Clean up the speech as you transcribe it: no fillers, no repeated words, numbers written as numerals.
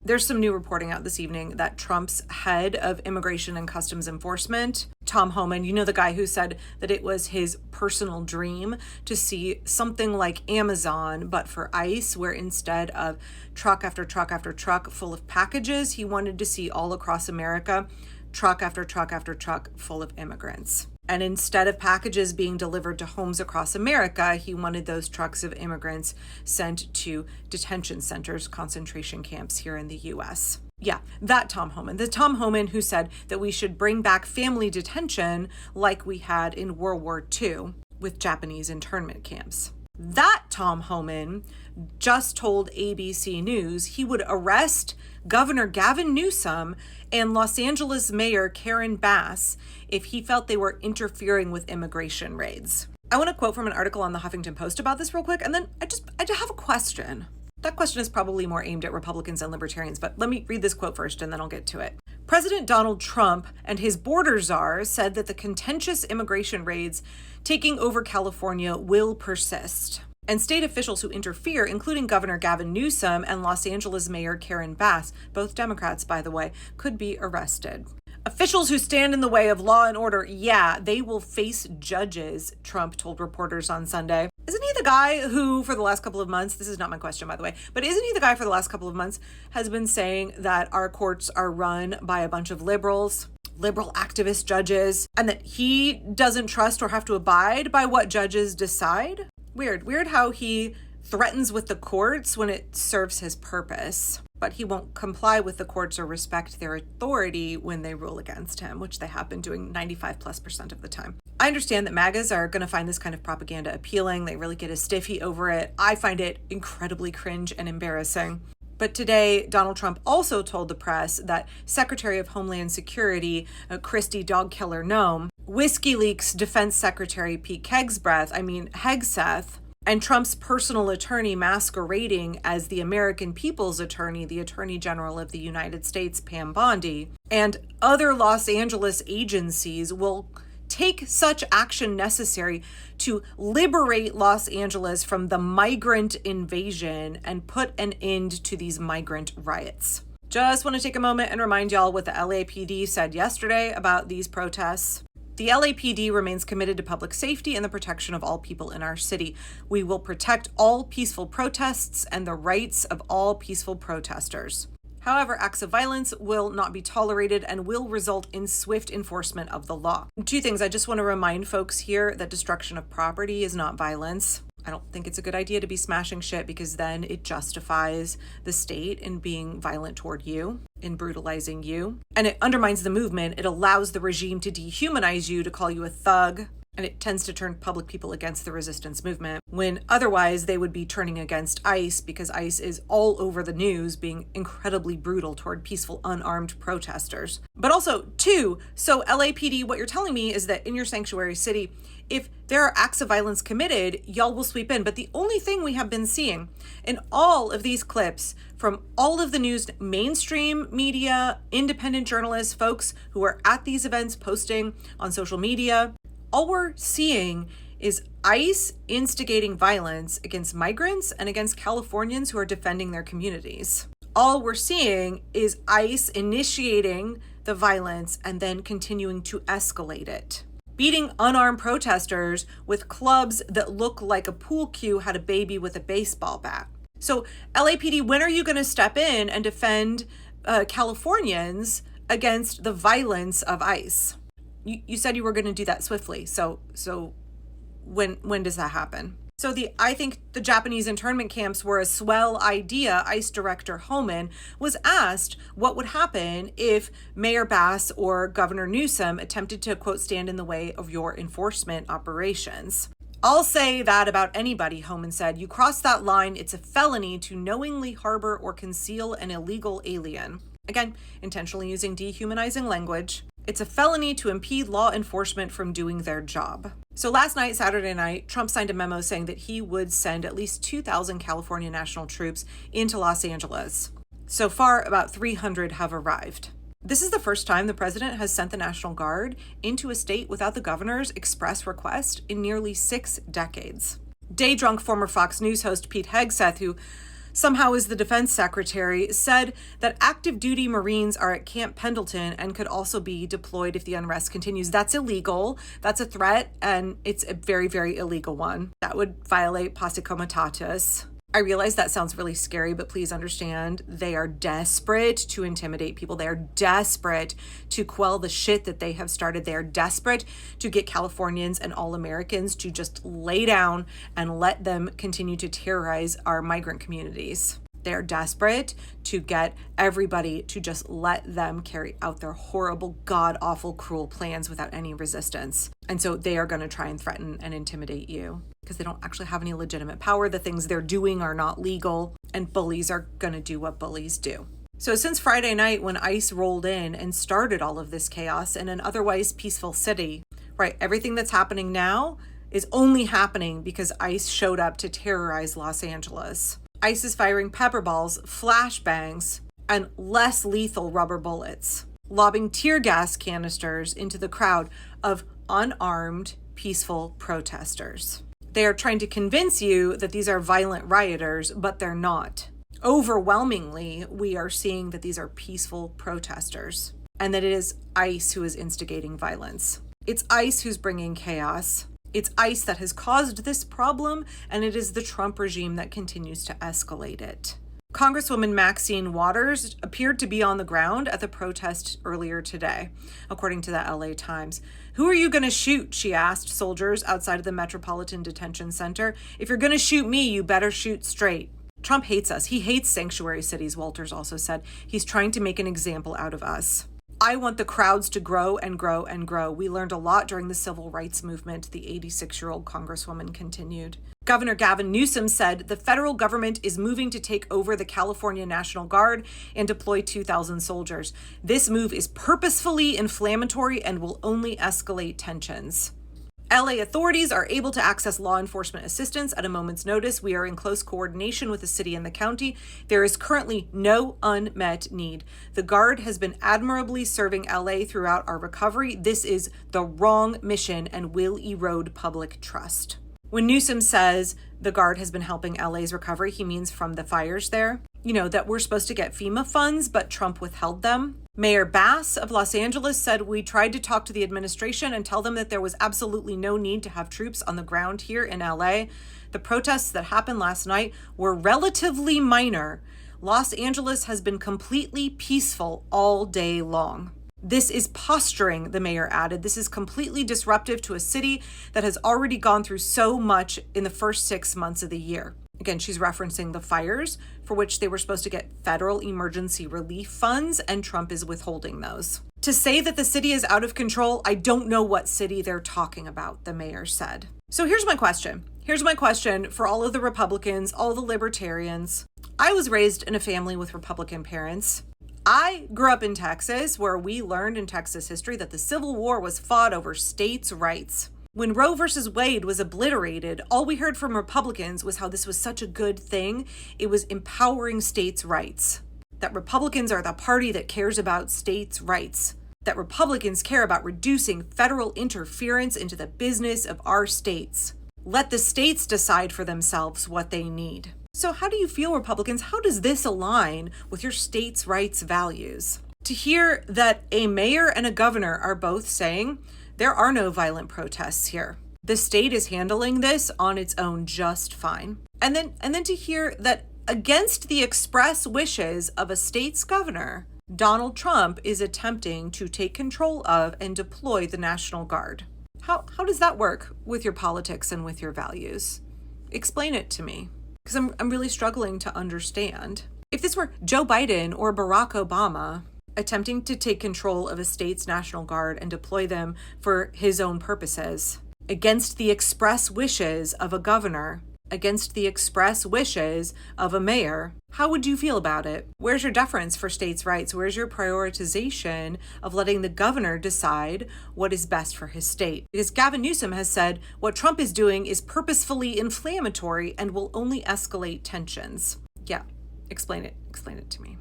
There's some new reporting out this evening that Trump's head of Immigration and Customs Enforcement, Tom Homan, you know, the guy who said that it was his personal dream to see something like Amazon, but for ICE, where instead of truck after truck after truck full of packages, he wanted to see all across America, truck after truck after truck full of immigrants. And instead of packages being delivered to homes across America, he wanted those trucks of immigrants sent to detention centers, concentration camps here in the US. Yeah, that Tom Homan. The Tom Homan who said that we should bring back family detention like we had in World War II with Japanese internment camps. That Tom Homan just told ABC News he would arrest Governor Gavin Newsom and Los Angeles Mayor Karen Bass if he felt they were interfering with immigration raids. I want to quote from an article on the Huffington Post about this real quick, and then I just have a question. That question is probably more aimed at Republicans and libertarians, but let me read this quote first and then I'll get to it. President Donald Trump and his border czar said that the contentious immigration raids taking over California will persist. And state officials who interfere, including Governor Gavin Newsom and Los Angeles Mayor Karen Bass, both Democrats, by the way, could be arrested. Officials who stand in the way of law and order, yeah, they will face judges, Trump told reporters on Sunday. Isn't he the guy who, for the last couple of months, this is not my question, by the way, but isn't he the guy for the last couple of months has been saying that our courts are run by a bunch of liberals, liberal activist judges, and that he doesn't trust or have to abide by what judges decide? Weird how he threatens with the courts when it serves his purpose, but he won't comply with the courts or respect their authority when they rule against him, which they have been doing 95+% of the time. I understand that MAGAs are going to find this kind of propaganda appealing. They really get a stiffy over it. I find it incredibly cringe and embarrassing. But today, Donald Trump also told the press that Secretary of Homeland Security, Christy Dogkiller Noem, WikiLeaks Defense Secretary Pete Hegseth, and Trump's personal attorney masquerading as the American People's Attorney, the Attorney General of the United States, Pam Bondi, and other Los Angeles agencies will take such action necessary to liberate Los Angeles from the migrant invasion and put an end to these migrant riots. Just want to take a moment and remind y'all what the LAPD said yesterday about these protests. The LAPD remains committed to public safety and the protection of all people in our city. We will protect all peaceful protests and the rights of all peaceful protesters. However, acts of violence will not be tolerated and will result in swift enforcement of the law. Two things. I just want to remind folks here that destruction of property is not violence. I don't think it's a good idea to be smashing shit because then it justifies the state in being violent toward you, in brutalizing you. And it undermines the movement. It allows the regime to dehumanize you, to call you a thug. And it tends to turn public people against the resistance movement when otherwise they would be turning against ICE because ICE is all over the news being incredibly brutal toward peaceful, unarmed protesters. But also, two, so LAPD, what you're telling me is that in your sanctuary city, if there are acts of violence committed, y'all will sweep in. But the only thing we have been seeing in all of these clips from all of the news, mainstream media, independent journalists, folks who are at these events posting on social media, all we're seeing is ICE instigating violence against migrants and against Californians who are defending their communities. All we're seeing is ICE initiating the violence and then continuing to escalate it. Beating unarmed protesters with clubs that look like a pool cue had a baby with a baseball bat. So LAPD, when are you going to step in and defend Californians against the violence of ICE? You said you were going to do that swiftly. So when does that happen? So I think the Japanese internment camps were a swell idea. ICE Director Homan was asked what would happen if Mayor Bass or Governor Newsom attempted to, quote, stand in the way of your enforcement operations. I'll say that about anybody, Homan said. You cross that line, it's a felony to knowingly harbor or conceal an illegal alien. Again, intentionally using dehumanizing language. It's a felony to impede law enforcement from doing their job. So last night, Saturday night, Trump signed a memo saying that he would send at least 2,000 California national troops into Los Angeles. So far, about 300 have arrived. This is the first time the president has sent the National Guard into a state without the governor's express request in nearly 6 decades. Day-drunk former Fox News host Pete Hegseth, who somehow is the defense secretary, said that active duty Marines are at Camp Pendleton and could also be deployed if the unrest continues. That's illegal. That's a threat, and it's a very, very illegal one. That would violate posse comitatus. I realize that sounds really scary, but please understand, they are desperate to intimidate people. They are desperate to quell the shit that they have started. They are desperate to get Californians and all Americans to just lay down and let them continue to terrorize our migrant communities. They are desperate to get everybody to just let them carry out their horrible, god-awful, cruel plans without any resistance. And so they are going to try and threaten and intimidate you because they don't actually have any legitimate power. The things they're doing are not legal, and bullies are going to do what bullies do. So since Friday night, when ICE rolled in and started all of this chaos in an otherwise peaceful city, right, everything that's happening now is only happening because ICE showed up to terrorize Los Angeles. ICE is firing pepper balls, flashbangs, and less lethal rubber bullets, lobbing tear gas canisters into the crowd of unarmed, peaceful protesters. They are trying to convince you that these are violent rioters, but they're not. Overwhelmingly, we are seeing that these are peaceful protesters and that it is ICE who is instigating violence. It's ICE who's bringing chaos. It's ICE that has caused this problem, and it is the Trump regime that continues to escalate it. Congresswoman Maxine Waters appeared to be on the ground at the protest earlier today, according to the LA Times. "Who are you going to shoot?" she asked soldiers outside of the Metropolitan Detention Center. "If you're going to shoot me, you better shoot straight." Trump hates us. He hates sanctuary cities, Walters also said. He's trying to make an example out of us. "I want the crowds to grow and grow and grow. We learned a lot during the civil rights movement," the 86-year-old Congresswoman continued. Governor Gavin Newsom said the federal government is moving to take over the California National Guard and deploy 2,000 soldiers. "This move is purposefully inflammatory and will only escalate tensions." LA authorities are able to access law enforcement assistance at a moment's notice. "We are in close coordination with the city and the county. There is currently no unmet need. The Guard has been admirably serving LA throughout our recovery. This is the wrong mission and will erode public trust." When Newsom says the Guard has been helping LA's recovery, he means from the fires there. You know, that we're supposed to get FEMA funds, but Trump withheld them. Mayor Bass of Los Angeles said, "We tried to talk to the administration and tell them that there was absolutely no need to have troops on the ground here in LA. The protests that happened last night were relatively minor. Los Angeles has been completely peaceful all day long." This is posturing, the mayor added. "This is completely disruptive to a city that has already gone through so much in the first 6 months of the year." Again, she's referencing the fires for which they were supposed to get federal emergency relief funds, and Trump is withholding those. "To say that the city is out of control, I don't know what city they're talking about," the mayor said. So here's my question. Here's my question for all of the Republicans, all the libertarians. I was raised in a family with Republican parents. I grew up in Texas, where we learned in Texas history that the Civil War was fought over states' rights. When Roe versus Wade was obliterated, all we heard from Republicans was how this was such a good thing. It was empowering states' rights. That Republicans are the party that cares about states' rights. That Republicans care about reducing federal interference into the business of our states. Let the states decide for themselves what they need. So how do you feel, Republicans? How does this align with your states' rights values? To hear that a mayor and a governor are both saying, there are no violent protests here. The state is handling this on its own just fine. And then to hear that against the express wishes of a state's governor, Donald Trump is attempting to take control of and deploy the National Guard. How does that work with your politics and with your values? Explain it to me, because I'm really struggling to understand. If this were Joe Biden or Barack Obama attempting to take control of a state's National Guard and deploy them for his own purposes, against the express wishes of a governor, against the express wishes of a mayor, how would you feel about it? Where's your deference for states' rights? Where's your prioritization of letting the governor decide what is best for his state? Because Gavin Newsom has said what Trump is doing is purposefully inflammatory and will only escalate tensions. Yeah, explain it to me.